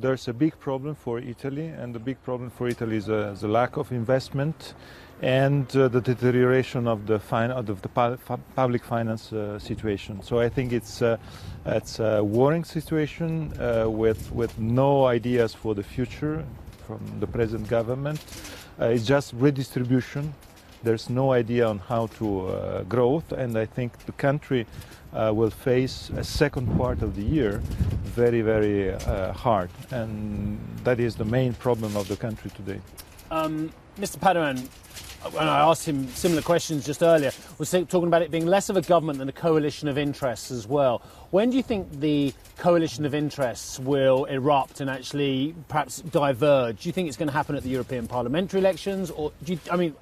there's a big problem for Italy, and the big problem for Italy is the lack of investment and the deterioration of the public finance situation. So I think it's a worrying situation with no ideas for the future from the present government. It's just redistribution. There's no idea on how to growth, and I think the country will face a second part of the year very, very hard, and that is the main problem of the country today. Mr. Padoan, when I asked him similar questions just earlier, was talking about it being less of a government than a coalition of interests as well. When do you think the coalition of interests will erupt and actually perhaps diverge? Do you think it's going to happen at the European parliamentary elections, or are we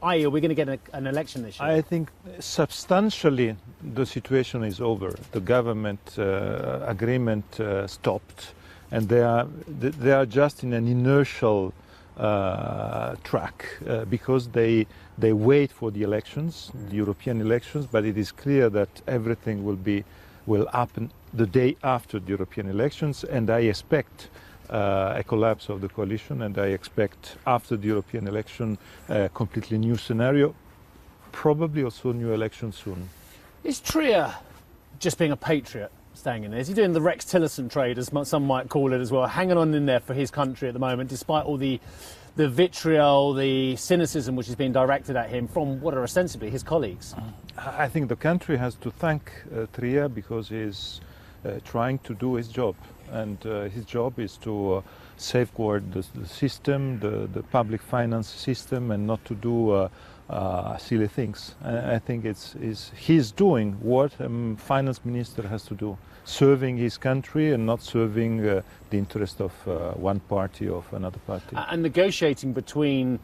going to get an election this year? I think substantially the situation is over. The government agreement stopped, and they are just in an inertial track because they wait for the elections, the European elections, but it is clear that everything will happen the day after the European elections, and I expect a collapse of the coalition, and I expect after the European election a completely new scenario, probably also new elections soon. Is Tria just being a patriot, staying in there? Is he doing the Rex Tillerson trade, as some might call it as well, hanging on in there for his country at the moment, despite all the vitriol, the cynicism which is being directed at him from what are ostensibly his colleagues? I think the country has to thank Tria because he's trying to do his job, and his job is to safeguard the system, the public finance system, and not to do silly things. I think he's doing what a finance minister has to do, serving his country and not serving the interest of one party or of another party. And negotiating between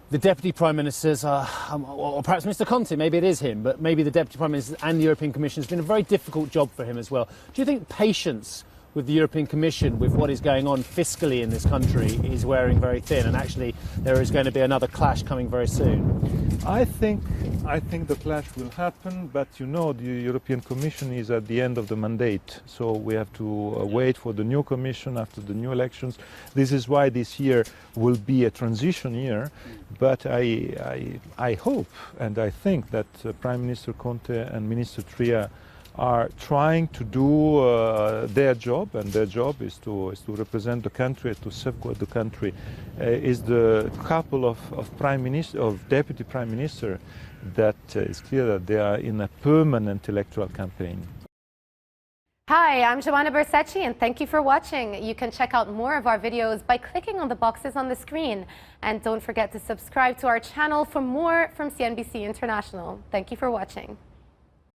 the Deputy Prime Ministers, or perhaps Mr Conte, maybe it is him, but maybe the Deputy Prime Minister and the European Commission has been a very difficult job for him as well. Do you think patience with the European Commission, with what is going on fiscally in this country, is wearing very thin, and actually there is going to be another clash coming very soon? I think the clash will happen, but the European Commission is at the end of the mandate, so we have to wait for the new Commission after the new elections. This is why this year will be a transition year, but I hope and I think that Prime Minister Conte and Minister Tria are trying to do their job, and their job is to represent the country, to safeguard the country. Is the couple of deputy prime minister that it's clear that they are in a permanent electoral campaign. Hi, I'm Joanna Bersecci, and thank you for watching. You can check out more of our videos by clicking on the boxes on the screen. And don't forget to subscribe to our channel for more from CNBC International. Thank you for watching.